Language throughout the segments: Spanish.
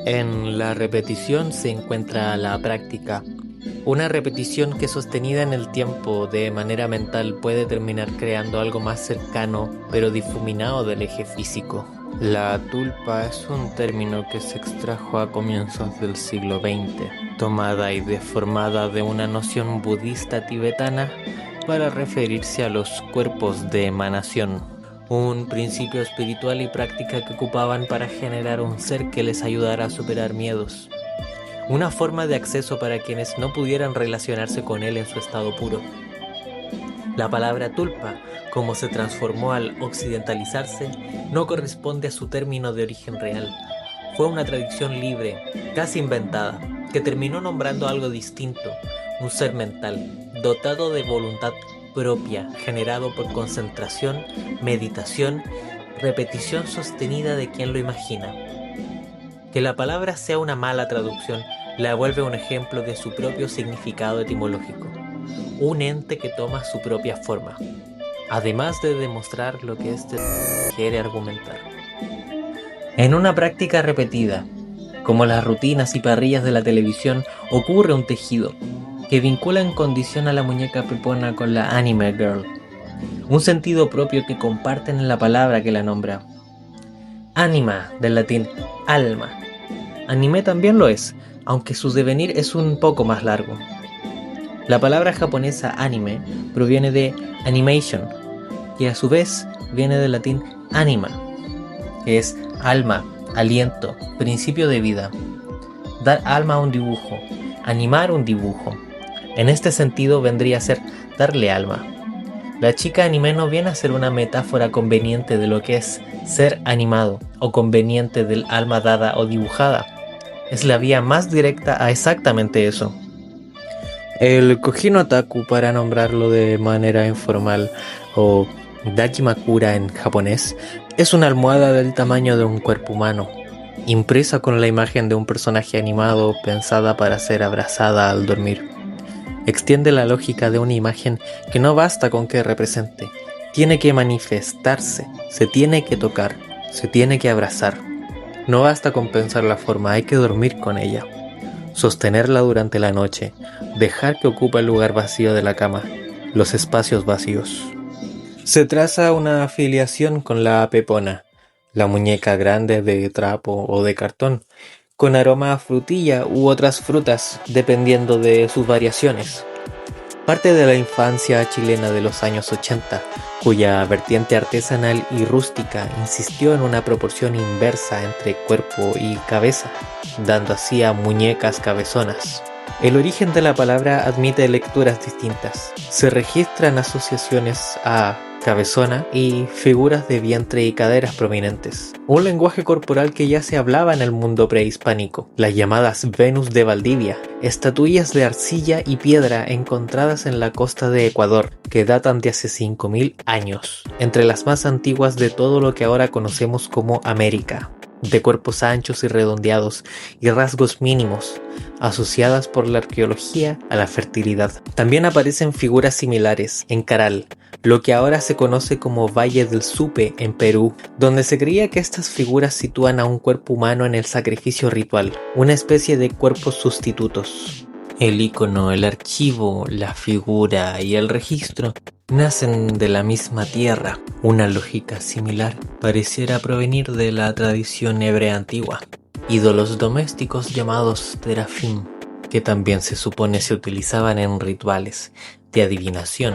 En la repetición se encuentra la práctica. Una repetición que sostenida en el tiempo de manera mental puede terminar creando algo más cercano, pero difuminado del eje físico. La tulpa es un término que se extrajo a comienzos del siglo XX, tomada y deformada de una noción budista tibetana para referirse a los cuerpos de emanación, un principio espiritual y práctica que ocupaban para generar un ser que les ayudara a superar miedos. Una forma de acceso para quienes no pudieran relacionarse con él en su estado puro. La palabra tulpa, como se transformó al occidentalizarse, no corresponde a su término de origen real. Fue una tradición libre, casi inventada, que terminó nombrando algo distinto, un ser mental, dotado de voluntad propia, generado por concentración, meditación, repetición sostenida de quien lo imagina. Que la palabra sea una mala traducción la vuelve un ejemplo de su propio significado etimológico, un ente que toma su propia forma, además de demostrar lo que éste quiere argumentar. En una práctica repetida, como las rutinas y parrillas de la televisión, ocurre un tejido que vincula en condición a la muñeca pepona con la anime girl, un sentido propio que comparten en la palabra que la nombra. Anima, del latín alma. Anime también lo es, aunque su devenir es un poco más largo. La palabra japonesa anime proviene de animation, que a su vez viene del latín anima, que es alma, aliento, principio de vida. Dar alma a un dibujo, animar un dibujo. En este sentido vendría a ser darle alma. La chica anime no viene a ser una metáfora conveniente de lo que es ser animado o conveniente del alma dada o dibujada. Es la vía más directa a exactamente eso. El Koji no Otaku, para nombrarlo de manera informal, o Dakimakura en japonés, es una almohada del tamaño de un cuerpo humano, impresa con la imagen de un personaje animado pensada para ser abrazada al dormir. Extiende la lógica de una imagen que no basta con que represente, tiene que manifestarse, se tiene que tocar, se tiene que abrazar. No basta con pensar la forma, hay que dormir con ella, sostenerla durante la noche, dejar que ocupe el lugar vacío de la cama, los espacios vacíos. Se traza una afiliación con la pepona, la muñeca grande de trapo o de cartón, con aroma a frutilla u otras frutas, dependiendo de sus variaciones. Parte de la infancia chilena de los años 80, cuya vertiente artesanal y rústica insistió en una proporción inversa entre cuerpo y cabeza, dando así a muñecas cabezonas. El origen de la palabra admite lecturas distintas. Se registran asociaciones a cabezona y figuras de vientre y caderas prominentes. Un lenguaje corporal que ya se hablaba en el mundo prehispánico, las llamadas Venus de Valdivia, estatuillas de arcilla y piedra encontradas en la costa de Ecuador, que datan de hace 5000 años, entre las más antiguas de todo lo que ahora conocemos como América, de cuerpos anchos y redondeados y rasgos mínimos, asociadas por la arqueología a la fertilidad. También aparecen figuras similares en Caral, lo que ahora se conoce como Valle del Supe en Perú, donde se creía que estas figuras sitúan a un cuerpo humano en el sacrificio ritual, una especie de cuerpos sustitutos. El icono, el archivo, la figura y el registro nacen de la misma tierra. Una lógica similar pareciera provenir de la tradición hebrea antigua. Ídolos domésticos llamados terafim, que también se supone se utilizaban en rituales de adivinación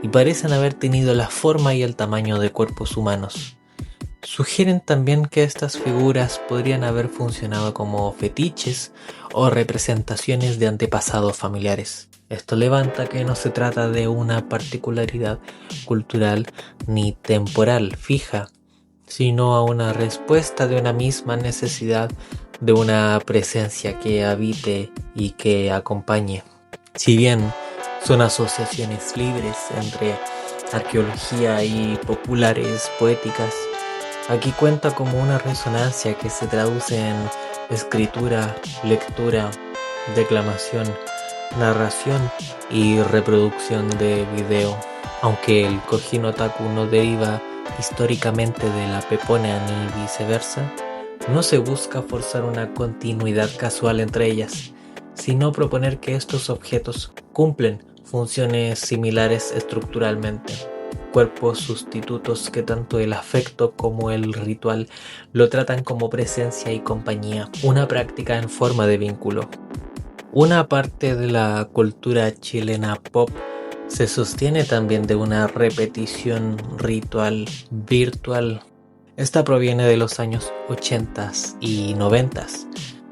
y parecen haber tenido la forma y el tamaño de cuerpos humanos. Sugieren también que estas figuras podrían haber funcionado como fetiches o representaciones de antepasados familiares. Esto levanta que no se trata de una particularidad cultural ni temporal fija, sino a una respuesta de una misma necesidad de una presencia que habite y que acompañe. Si bien son asociaciones libres entre arqueología y populares poéticas, aquí cuenta como una resonancia que se traduce en escritura, lectura, declamación, narración y reproducción de video. Aunque el Koji no Otaku no deriva históricamente de la pepona ni viceversa, No se busca forzar una continuidad casual entre ellas, sino proponer que estos objetos cumplen funciones similares estructuralmente, cuerpos sustitutos que tanto el afecto como el ritual lo tratan como presencia y compañía, una práctica en forma de vínculo. Una parte de la cultura chilena pop se sostiene también de una repetición ritual virtual. Esta proviene de los años 80 y 90,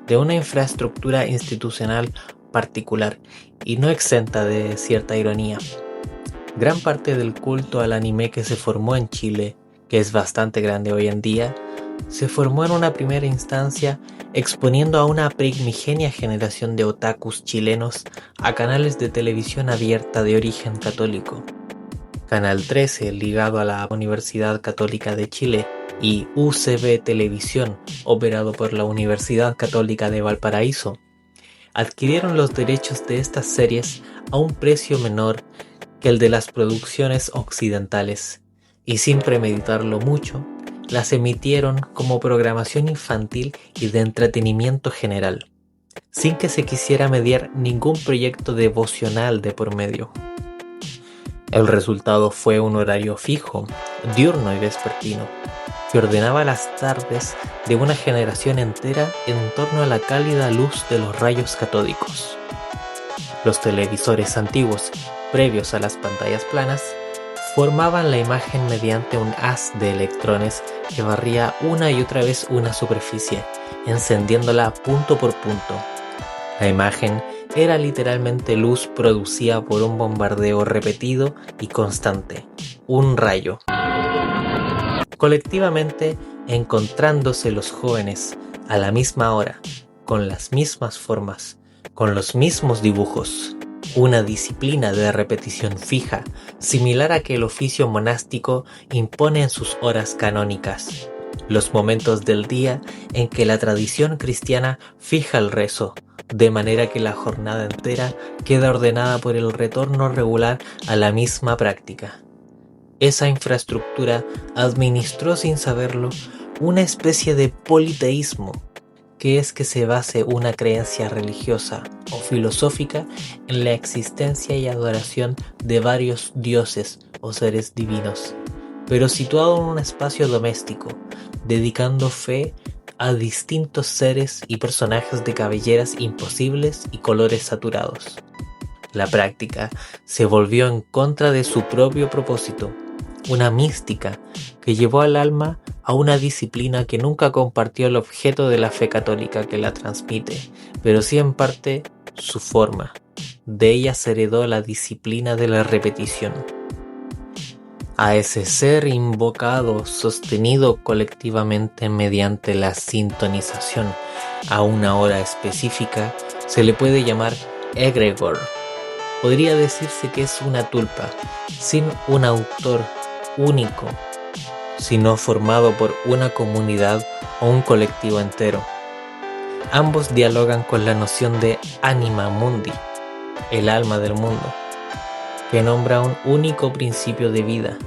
de una infraestructura institucional particular y no exenta de cierta ironía. Gran parte del culto al anime que se formó en Chile, que es bastante grande hoy en día, se formó en una primera instancia exponiendo a una primigenia generación de otakus chilenos a canales de televisión abierta de origen católico. Canal 13, ligado a la Universidad Católica de Chile, y UCB Televisión, operado por la Universidad Católica de Valparaíso, adquirieron los derechos de estas series a un precio menor que el de las producciones occidentales, y sin premeditarlo mucho, las emitieron como programación infantil y de entretenimiento general, sin que se quisiera mediar ningún proyecto devocional de por medio. El resultado fue un horario fijo, diurno y vespertino, que ordenaba las tardes de una generación entera en torno a la cálida luz de los rayos catódicos. Los televisores antiguos, previos a las pantallas planas, formaban la imagen mediante un haz de electrones que barría una y otra vez una superficie, encendiéndola punto por punto. La imagen era literalmente luz producida por un bombardeo repetido y constante, un rayo. Colectivamente, encontrándose los jóvenes a la misma hora, con las mismas formas, con los mismos dibujos, una disciplina de repetición fija, similar a que el oficio monástico impone en sus horas canónicas, los momentos del día en que la tradición cristiana fija el rezo, de manera que la jornada entera queda ordenada por el retorno regular a la misma práctica. Esa infraestructura administró sin saberlo una especie de politeísmo, que es que se base una creencia religiosa o filosófica en la existencia y adoración de varios dioses o seres divinos, pero situado en un espacio doméstico, dedicando fe a distintos seres y personajes de cabelleras imposibles y colores saturados. La práctica se volvió en contra de su propio propósito, una mística que llevó al alma a una disciplina que nunca compartió el objeto de la fe católica que la transmite, pero sí en parte su forma. De ella se heredó la disciplina de la repetición. A ese ser invocado, sostenido colectivamente mediante la sintonización a una hora específica, se le puede llamar egregor. Podría decirse que es una tulpa, sin un autor único, sino formado por una comunidad o un colectivo entero. Ambos dialogan con la noción de anima mundi, el alma del mundo, que nombra un único principio de vida,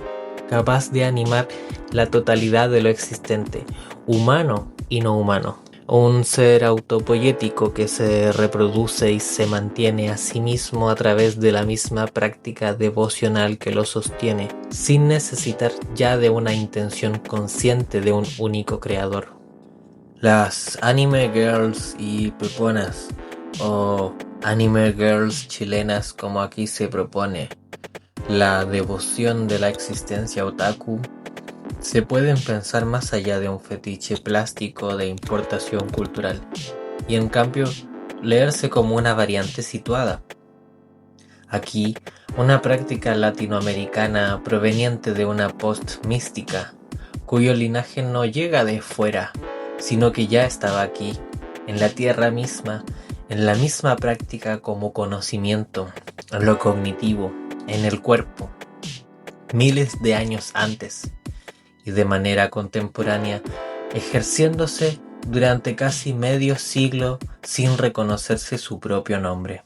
capaz de animar la totalidad de lo existente, humano y no humano. Un ser autopoyético que se reproduce y se mantiene a sí mismo a través de la misma práctica devocional que lo sostiene, sin necesitar ya de una intención consciente de un único creador. Las anime girls y peponas, o anime girls chilenas como aquí se propone, la devoción de la existencia otaku, se pueden pensar más allá de un fetiche plástico de importación cultural, y en cambio leerse como una variante situada. Aquí, una práctica latinoamericana proveniente de una post-mística, cuyo linaje no llega de fuera, sino que ya estaba aquí, en la tierra misma, en la misma práctica como conocimiento, en lo cognitivo, en el cuerpo, miles de años antes, y de manera contemporánea, ejerciéndose durante casi medio siglo sin reconocerse su propio nombre.